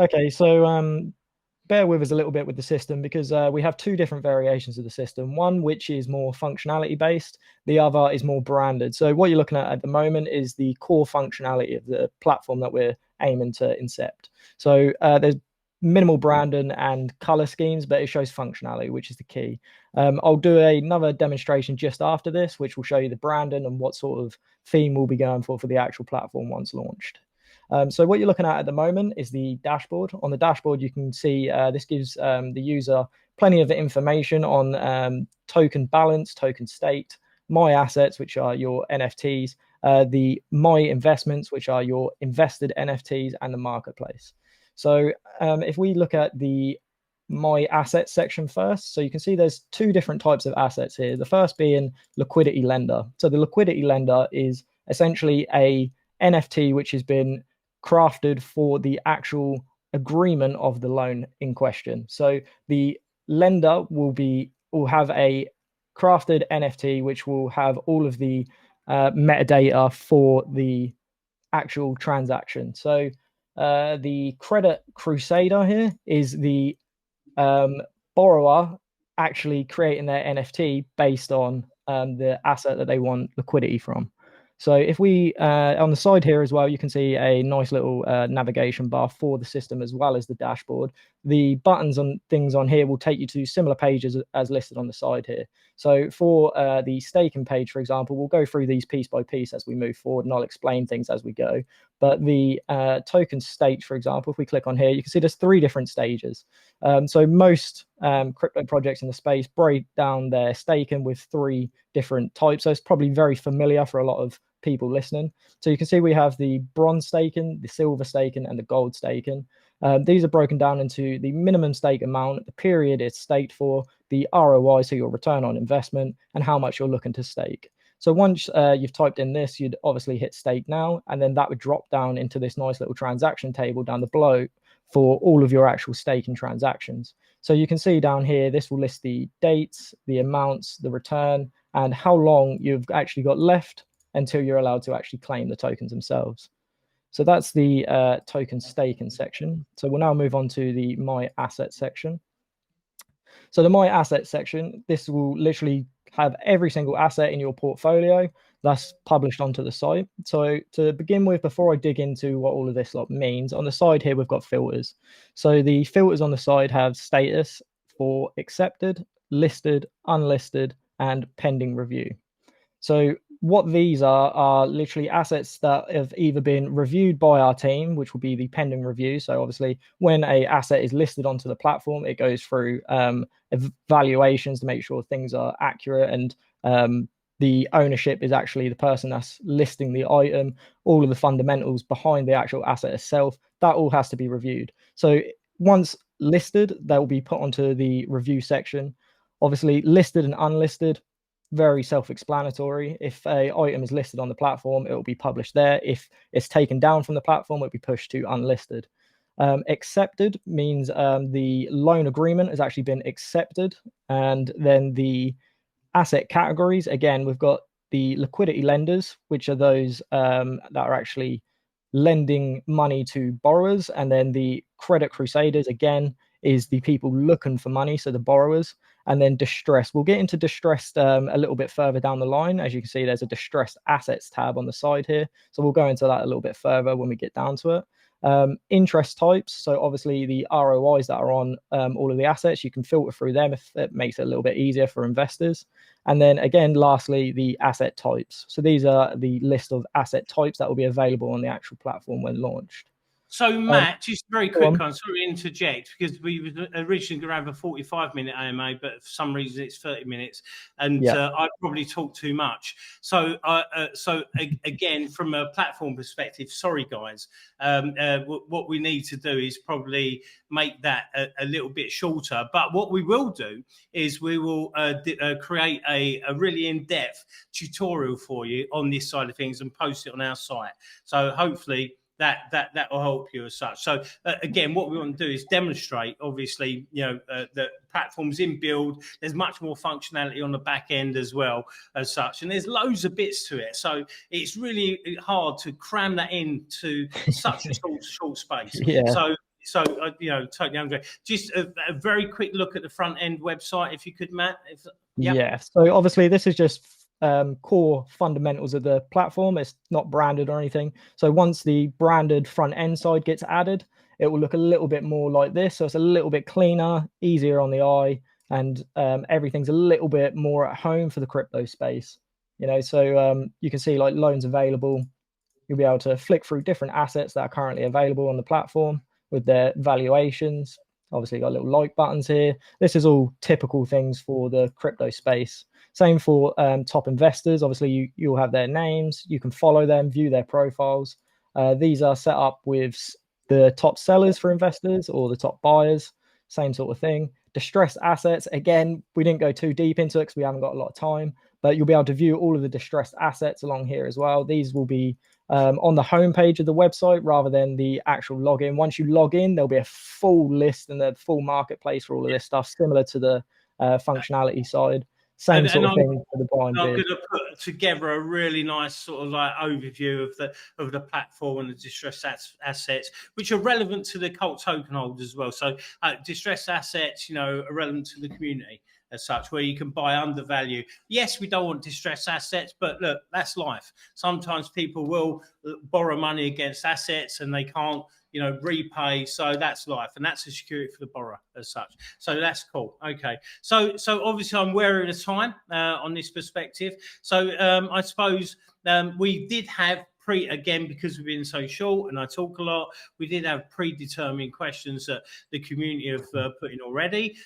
Okay, so bear with us a little bit with the system because we have two different variations of the system. One which is more functionality based, the other is more branded. So what you're looking at the moment is the core functionality of the platform that we're aiming to incept. So there's minimal branding and color schemes, but it shows functionality, which is the key. I'll do another demonstration just after this, which will show you the branding and what sort of theme we'll be going for the actual platform once launched. So what you're looking at the moment is the dashboard. On the dashboard, you can see this gives the user plenty of information on token balance, token state, my assets, which are your NFTs, the my investments, which are your invested NFTs, and the marketplace. So if we look at the my assets section first, so you can see there's two different types of assets here. The first being liquidity lender. So the liquidity lender is essentially a NFT which has been crafted for the actual agreement of the loan in question. So the lender will have a crafted NFT which will have all of the metadata for the actual transaction. So the credit crusader here is the borrower actually creating their NFT based on the asset that they want liquidity from. So if we, on the side here as well, you can see a nice little navigation bar for the system as well as the dashboard. The buttons and things on here will take you to similar pages as listed on the side here. So for the staking page, for example, we'll go through these piece by piece as we move forward, and I'll explain things as we go. But the token state, for example, if we click on here, you can see there's three different stages. So most crypto projects in the space break down their staking with three different types. So it's probably very familiar for a lot of people listening. So you can see we have the bronze staking, the silver staking, and the gold staking. These are broken down into the minimum stake amount, the period it's staked for, the ROI, so your return on investment, and how much you're looking to stake. So once you've typed in this, you'd obviously hit stake now, and then that would drop down into this nice little transaction table down the below for all of your actual staking transactions. So you can see down here, this will list the dates, the amounts, the return, and how long you've actually got left until you're allowed to actually claim the tokens themselves. So that's the token staking section. So we'll now move on to the my asset section. So the my asset section, this will literally have every single asset in your portfolio that's published onto the site. So to begin with, before I dig into what all of this lot means, on the side here, we've got filters. So the filters on the side have status for accepted, listed, unlisted, and pending review. So what these are literally assets that have either been reviewed by our team, which will be the pending review. So obviously, when a asset is listed onto the platform, it goes through evaluations to make sure things are accurate and the ownership is actually the person that's listing the item. All of the fundamentals behind the actual asset itself, that all has to be reviewed. So once listed, that will be put onto the review section. Obviously, listed and unlisted, very self-explanatory. If a item is listed on the platform, it will be published there. If it's taken down from the platform, it will be pushed to unlisted. Accepted means the loan agreement has actually been accepted. And then the asset categories, again, we've got the liquidity lenders, which are those that are actually lending money to borrowers. And then the credit crusaders, again, is the people looking for money, so the borrowers. And then distress. We'll get into distressed a little bit further down the line. As you can see, there's a distressed assets tab on the side here. So we'll go into that a little bit further when we get down to it. Interest types. So obviously the ROIs that are on all of the assets, you can filter through them if it makes it a little bit easier for investors. And then again, lastly, the asset types. So these are the list of asset types that will be available on the actual platform when launched. So, Matt, just a very quick one. Sorry to interject, because we were originally going to have a 45-minute AMA, but for some reason it's 30 minutes, and I probably talk too much. So, again, from a platform perspective, sorry, guys. What we need to do is probably make that a little bit shorter. But what we will do is we will create a really in-depth tutorial for you on this side of things and post it on our site. So hopefully that will help you as such. So again, what we want to do is demonstrate, obviously, the platform's in build. There's much more functionality on the back end as well as such, and there's loads of bits to it. So it's really hard to cram that into such a short space. Yeah. So So, you know, totally understand. Just a very quick look at the front end website, if you could, Matt. Yeah. So obviously this is just core fundamentals of the platform. It's not branded or anything. So once the branded front end side gets added, it will look a little bit more like this. So it's a little bit cleaner, easier on the eye, and everything's a little bit more at home for the crypto space. You know, so you can see like loans available. You'll be able to flick through different assets that are currently available on the platform with their valuations. Obviously, got little like buttons here. This is all typical things for the crypto space. Same for top investors. Obviously, you'll have their names. You can follow them, view their profiles. These are set up with the top sellers for investors or the top buyers. Same sort of thing. Distressed assets. Again, we didn't go too deep into it because we haven't got a lot of time, but you'll be able to view all of the distressed assets along here as well. These will be on the homepage of the website rather than the actual login. Once you log in, there'll be a full list and the full marketplace for all of this stuff, similar to the functionality side. Same sort of thing for the buy and bid. I'm going to put together a really nice sort of like overview of the platform and the distressed assets, which are relevant to the cult token holders as well. So distressed assets, you know, are relevant to the community as such, where you can buy undervalue. Yes, we don't want distressed assets, but look, that's life. Sometimes people will borrow money against assets and they can't, you know, repay. So that's life, and that's a security for the borrower as such. So that's cool. Okay. So obviously I'm wary of the time on this perspective. So I suppose we did have again, because we've been so short and I talk a lot, we did have predetermined questions that the community have put in already.